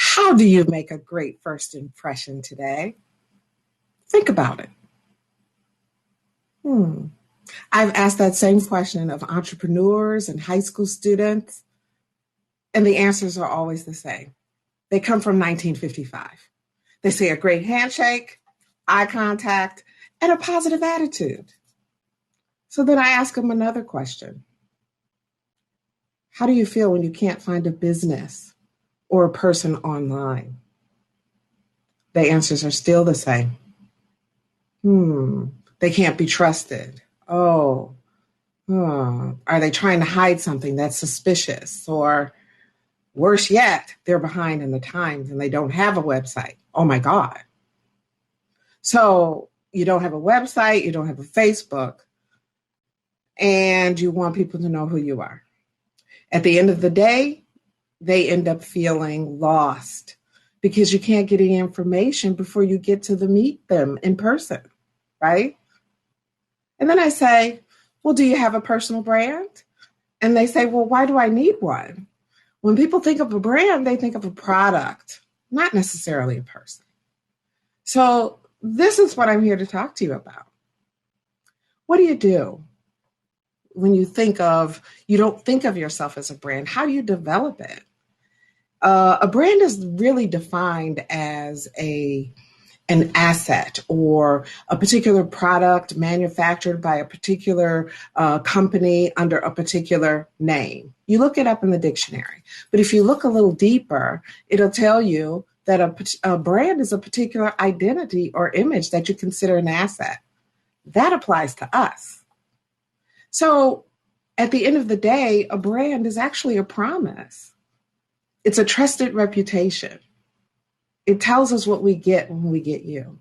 How do you make a great first impression today? Think about it. I've asked that same question of entrepreneurs and high school students, and the answers are always the same. They come from 1955. They say a great handshake, eye contact, and a positive attitude. So then I ask them another question. How do you feel when you can't find a business or a person online? The answers are still the same. They can't be trusted. Are they trying to hide something that's suspicious? Or worse yet, they're behind in the times and they don't have a website. Oh my God. So you don't have a website, you don't have a Facebook, and you want people to know who you are. At the end of the day, they end up feeling lost because you can't get any information before you get to meet them in person, right? And then I say, well, do you have a personal brand? And they say, well, why do I need one? When people think of a brand, they think of a product, not necessarily a person. So this is what I'm here to talk to you about. What do you do when you don't think of yourself as a brand? How do you develop it? A brand is really defined as an asset or a particular product manufactured by a particular company under a particular name. You look it up in the dictionary. But if you look a little deeper, it'll tell you that a brand is a particular identity or image that you consider an asset. That applies to us. So at the end of the day, a brand is actually a promise. It's a trusted reputation. It tells us what we get when we get you.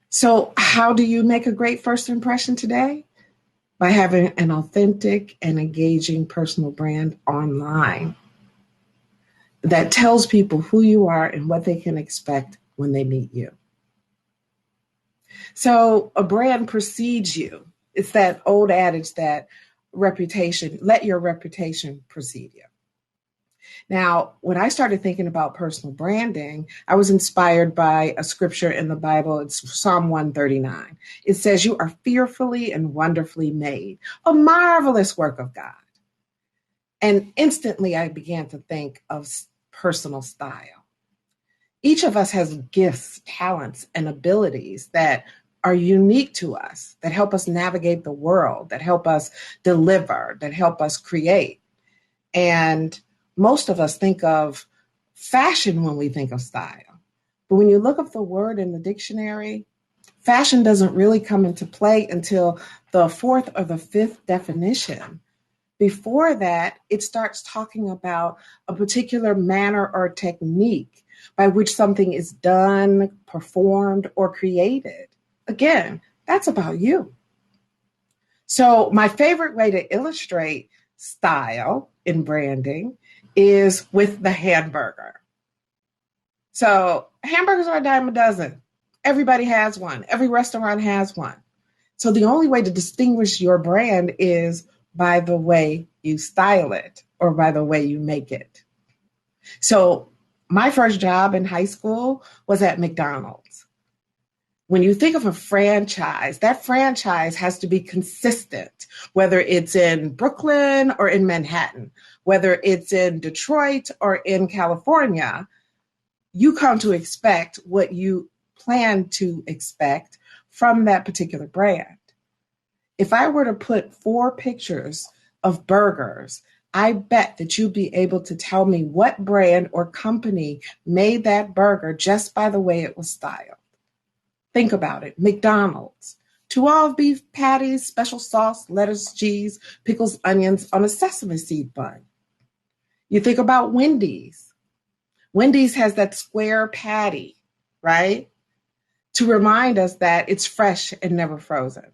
So how do you make a great first impression today? By having an authentic and engaging personal brand online that tells people who you are and what they can expect when they meet you. So a brand precedes you. It's that old adage that let your reputation precede you. Now, when I started thinking about personal branding, I was inspired by a scripture in the Bible. It's Psalm 139. It says, you are fearfully and wonderfully made, a marvelous work of God. And instantly I began to think of personal style. Each of us has gifts, talents, and abilities that are unique to us, that help us navigate the world, that help us deliver, that help us create. And most of us think of fashion when we think of style. But when you look up the word in the dictionary, fashion doesn't really come into play until the fourth or the fifth definition. Before that, it starts talking about a particular manner or technique by which something is done, performed, or created. Again, that's about you. So my favorite way to illustrate style in branding is with the hamburger. So hamburgers are a dime a dozen. Everybody has one. Every restaurant has one. So the only way to distinguish your brand is by the way you style it or by the way you make it. So my first job in high school was at McDonald's. When you think of a franchise, that franchise has to be consistent, whether it's in Brooklyn or in Manhattan, whether it's in Detroit or in California. You come to expect what you plan to expect from that particular brand. If I were to put 4 pictures of burgers, I bet that you'd be able to tell me what brand or company made that burger just by the way it was styled. Think about it. McDonald's, 2 all beef patties, special sauce, lettuce, cheese, pickles, onions on a sesame seed bun. You think about Wendy's. Wendy's has that square patty, right? To remind us that it's fresh and never frozen.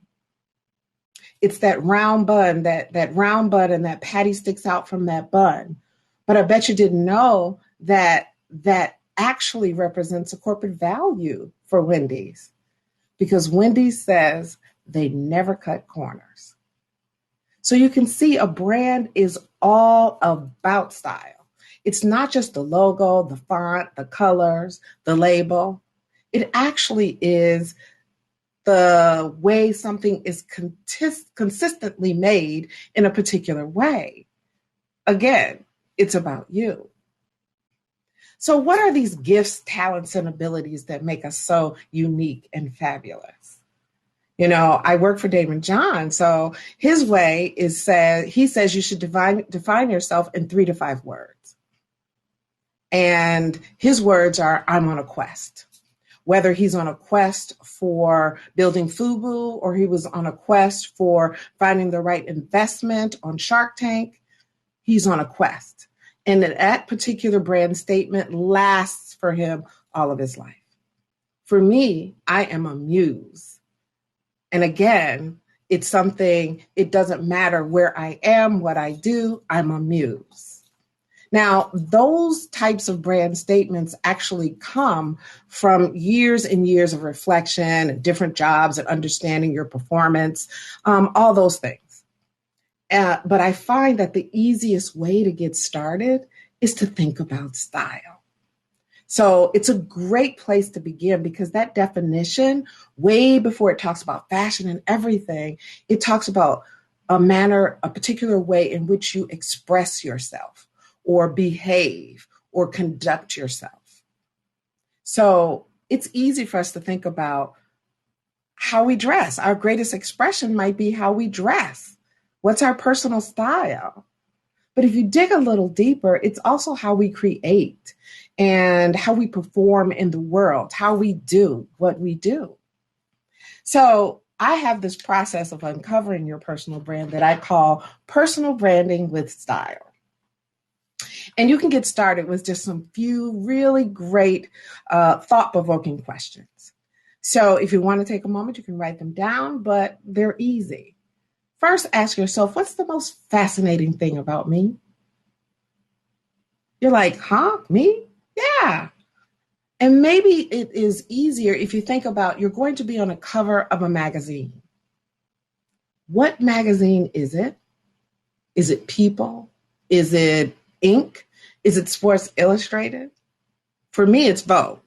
It's that round bun, that round bun and that patty sticks out from that bun. But I bet you didn't know that actually represents a corporate value for Wendy's, because Wendy's says they never cut corners. So you can see a brand is all about style. It's not just the logo, the font, the colors, the label. It actually is the way something is consistently made in a particular way. Again, it's about you. So what are these gifts, talents, and abilities that make us so unique and fabulous? You know, I work for Daymond John, so his way is he says you should define yourself in 3 to 5 words. And his words are, I'm on a quest. Whether he's on a quest for building FUBU or he was on a quest for finding the right investment on Shark Tank, he's on a quest. And that particular brand statement lasts for him all of his life. For me, I am a muse. And again, it's something, it doesn't matter where I am, what I do, I'm a muse. Now, those types of brand statements actually come from years and years of reflection and different jobs and understanding your performance, all those things. But I find that the easiest way to get started is to think about style. So it's a great place to begin because that definition, way before it talks about fashion and everything, it talks about a particular way in which you express yourself or behave or conduct yourself. So it's easy for us to think about how we dress. Our greatest expression might be how we dress. What's our personal style? But if you dig a little deeper, it's also how we create and how we perform in the world, how we do what we do. So I have this process of uncovering your personal brand that I call personal branding with style. And you can get started with just some few really great thought-provoking questions. So if you want to take a moment, you can write them down, but they're easy. First, ask yourself, what's the most fascinating thing about me? You're like, huh? Me? Yeah. And maybe it is easier if you think about you're going to be on a cover of a magazine. What magazine is it? Is it People? Is it Inc? Is it Sports Illustrated? For me, it's Vogue.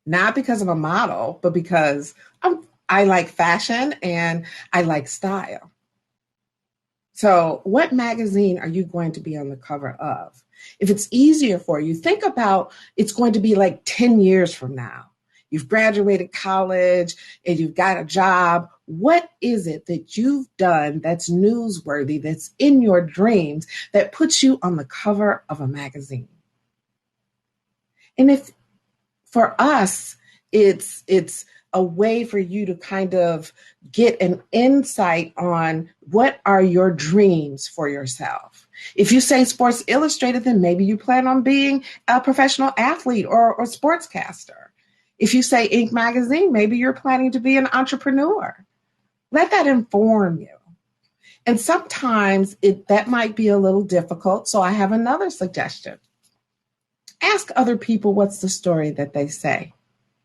Not because I'm a model, but because I like fashion and I like style. So what magazine are you going to be on the cover of? If it's easier for you, think about it's going to be like 10 years from now. You've graduated college and you've got a job. What is it that you've done that's newsworthy, that's in your dreams, that puts you on the cover of a magazine? And if for us, it's a way for you to kind of get an insight on what are your dreams for yourself. If you say Sports Illustrated, then maybe you plan on being a professional athlete or sportscaster. If you say Inc. magazine, maybe you're planning to be an entrepreneur. Let that inform you. And sometimes that might be a little difficult. So I have another suggestion. Ask other people what's the story that they say,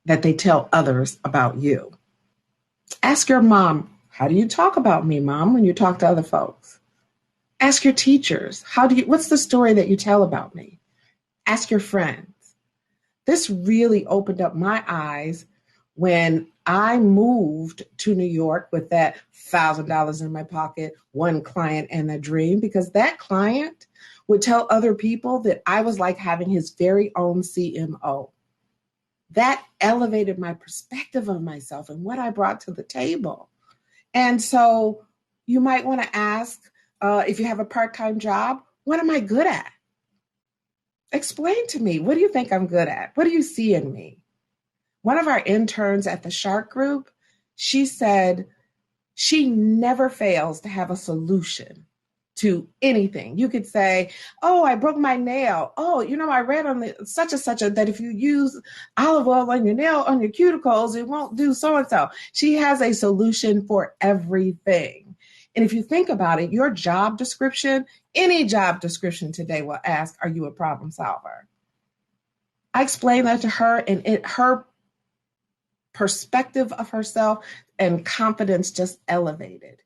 that they tell others about you. Ask your mom, how do you talk about me, Mom, when you talk to other folks? Ask your teachers, what's the story that you tell about me? Ask your friends. This really opened up my eyes when I moved to New York with that $1,000 in my pocket, one client and a dream, because that client would tell other people that I was like having his very own CMO. That elevated my perspective of myself and what I brought to the table. And so you might want to ask, if you have a part-time job, what am I good at? Explain to me, what do you think I'm good at? What do you see in me? One of our interns at the Shark Group, she said she never fails to have a solution to anything. You could say, oh, I broke my nail. Oh, I read on the such and such that if you use olive oil on your nail, on your cuticles, it won't do so-and-so. She has a solution for everything. And if you think about it, your job description, any job description today will ask, are you a problem solver? I explained that to her, and her perspective of herself and confidence just elevated.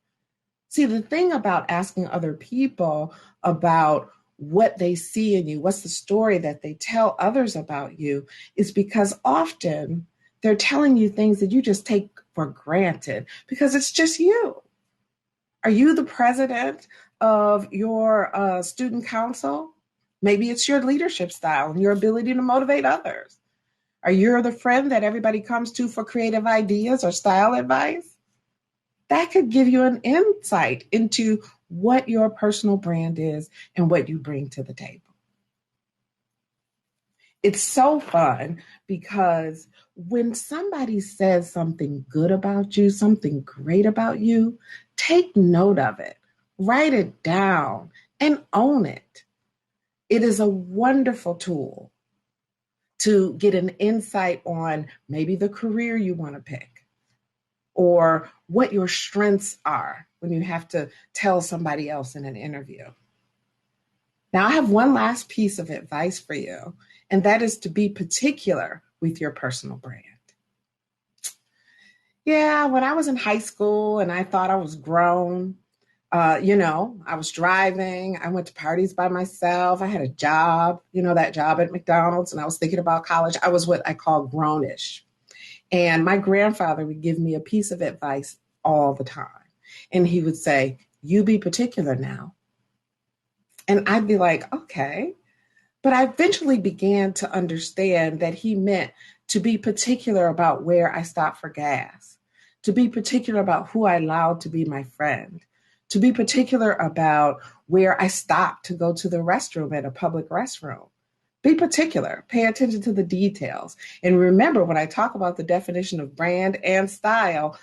See, the thing about asking other people about what they see in you, what's the story that they tell others about you, is because often they're telling you things that you just take for granted because it's just you. Are you the president of your student council? Maybe it's your leadership style and your ability to motivate others. Are you the friend that everybody comes to for creative ideas or style advice? That could give you an insight into what your personal brand is and what you bring to the table. It's so fun because when somebody says something good about you, something great about you, take note of it, write it down, and own it. It is a wonderful tool to get an insight on maybe the career you want to pick or what your strengths are when you have to tell somebody else in an interview. Now, I have one last piece of advice for you, and that is to be particular with your personal brand. Yeah, when I was in high school and I thought I was grown, I was driving, I went to parties by myself, I had a job, that job at McDonald's, and I was thinking about college. I was what I call grownish. And my grandfather would give me a piece of advice all the time. And he would say, you be particular now. And I'd be like, okay. But I eventually began to understand that he meant to be particular about where I stopped for gas, to be particular about who I allowed to be my friend, to be particular about where I stopped to go to the restroom at a public restroom. Be particular, pay attention to the details. And remember, when I talk about the definition of brand and style,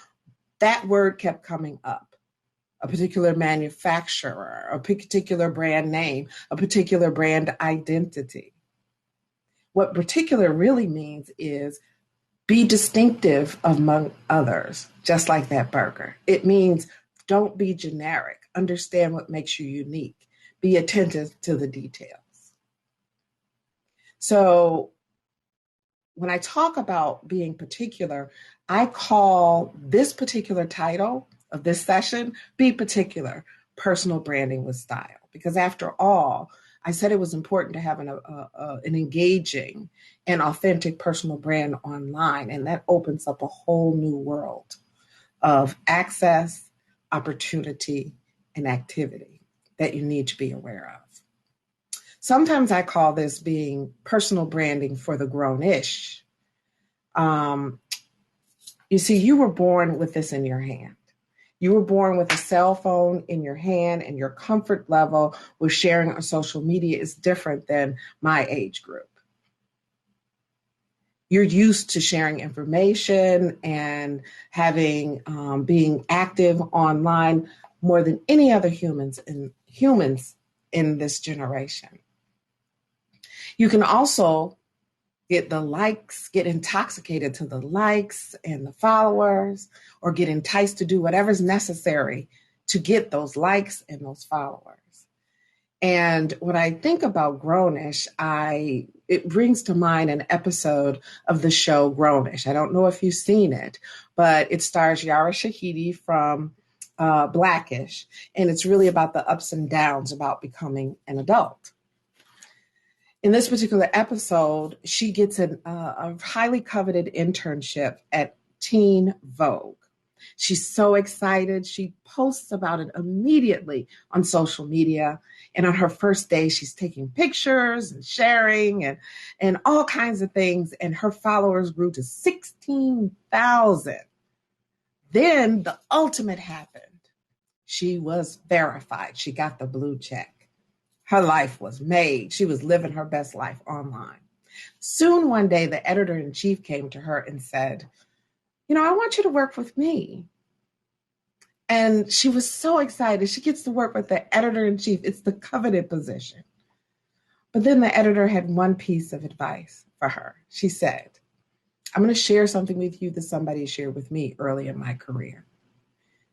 that word kept coming up. A particular manufacturer, a particular brand name, a particular brand identity. What particular really means is be distinctive among others, just like that burger. It means don't be generic. Understand what makes you unique. Be attentive to the details. So when I talk about being particular, I call this particular title of this session, Be Particular, Personal Branding with Style. Because after all, I said it was important to have an engaging and authentic personal brand online, and that opens up a whole new world of access, opportunity, and activity that you need to be aware of. Sometimes I call this being personal branding for the grown-ish. You see, you were born with this in your hand. You were born with a cell phone in your hand, and your comfort level with sharing on social media is different than my age group. You're used to sharing information and having being active online more than any other humans in this generation. You can also get the likes, get intoxicated to the likes and the followers, or get enticed to do whatever's necessary to get those likes and those followers. And when I think about Grownish, it brings to mind an episode of the show Grownish. I don't know if you've seen it, but it stars Yara Shahidi from Blackish, and it's really about the ups and downs about becoming an adult. In this particular episode, she gets a highly coveted internship at Teen Vogue. She's so excited. She posts about it immediately on social media. And on her first day, she's taking pictures and sharing and all kinds of things. And her followers grew to 16,000. Then the ultimate happened. She was verified. She got the blue check. Her life was made. She was living her best life online. Soon one day, the editor-in-chief came to her and said, I want you to work with me. And she was so excited. She gets to work with the editor-in-chief. It's the coveted position. But then the editor had one piece of advice for her. She said, I'm going to share something with you that somebody shared with me early in my career.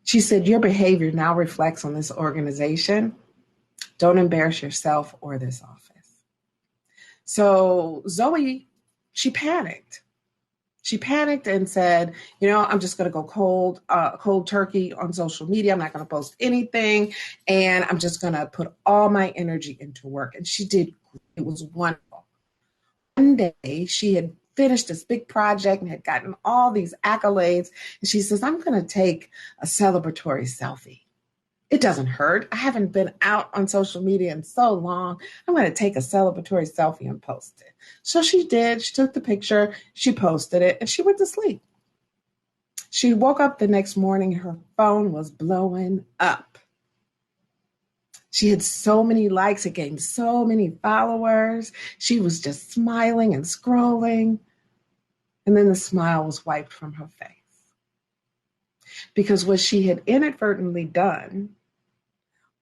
She said, your behavior now reflects on this organization. Don't embarrass yourself or this office. So Zoe, she panicked. She panicked and said, I'm just going to go cold turkey on social media. I'm not going to post anything. And I'm just going to put all my energy into work. And she did. It was wonderful. One day she had finished this big project and had gotten all these accolades. And she says, I'm going to take a celebratory selfie. It doesn't hurt. I haven't been out on social media in so long. I'm going to take a celebratory selfie and post it. So she did. She took the picture, she posted it, and she went to sleep. She woke up the next morning, her phone was blowing up. She had so many likes, it gained so many followers. She was just smiling and scrolling. And then the smile was wiped from her face. Because what she had inadvertently done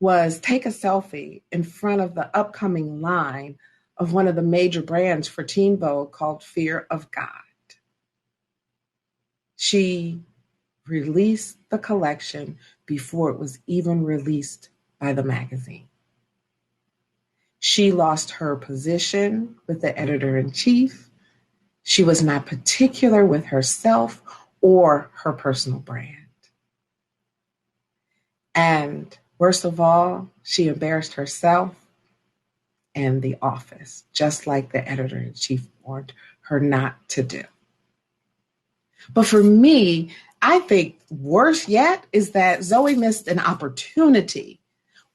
was take a selfie in front of the upcoming line of one of the major brands for Teen Vogue called Fear of God. She released the collection before it was even released by the magazine. She lost her position with the editor-in-chief. She was not particular with herself or her personal brand. And worst of all, she embarrassed herself and the office, just like the editor-in-chief warned her not to do. But for me, I think worse yet is that Zoe missed an opportunity.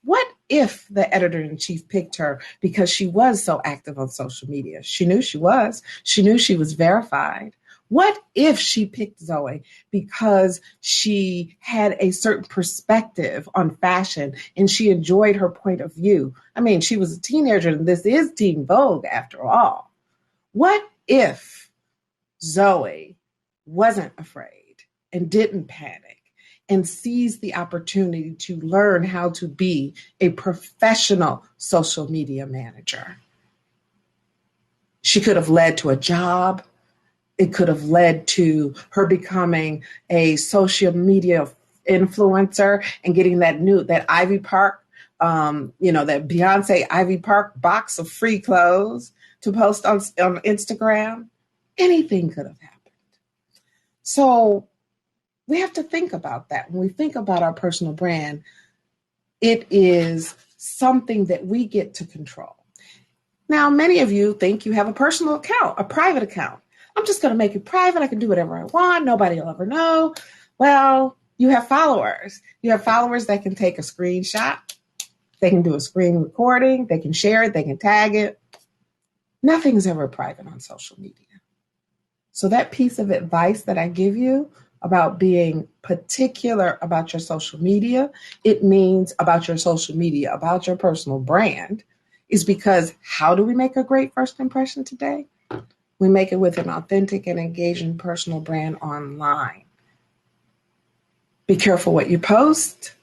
What if the editor-in-chief picked her because she was so active on social media? She knew she was. She knew she was verified. What if she picked Zoe because she had a certain perspective on fashion and she enjoyed her point of view? I mean, she was a teenager and this is Teen Vogue after all. What if Zoe wasn't afraid and didn't panic and seized the opportunity to learn how to be a professional social media manager? She could have led to a job. It could have led to her becoming a social media influencer and getting that Ivy Park, that Beyonce Ivy Park box of free clothes to post on Instagram. Anything could have happened. So we have to think about that. When we think about our personal brand, it is something that we get to control. Now, many of you think you have a personal account, a private account. I'm just going to make it private. I can do whatever I want. Nobody will ever know. Well, you have followers. You have followers that can take a screenshot. They can do a screen recording. They can share it. They can tag it. Nothing's ever private on social media. So that piece of advice that I give you about being particular about your social media, it means about your social media, about your personal brand, is because how do we make a great first impression today? We make it with an authentic and engaging personal brand online. Be careful what you post.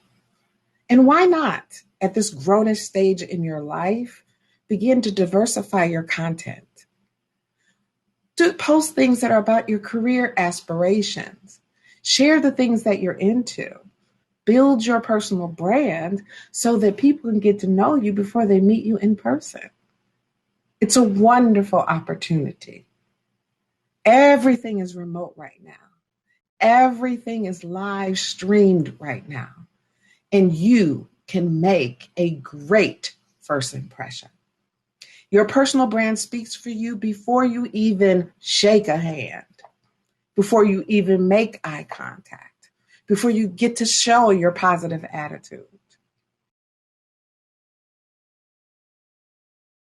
And why not, at this grownish stage in your life, begin to diversify your content? To post things that are about your career aspirations. Share the things that you're into. Build your personal brand so that people can get to know you before they meet you in person. It's a wonderful opportunity. Everything is remote right now. Everything is live streamed right now. And you can make a great first impression. Your personal brand speaks for you before you even shake a hand, before you even make eye contact, before you get to show your positive attitude.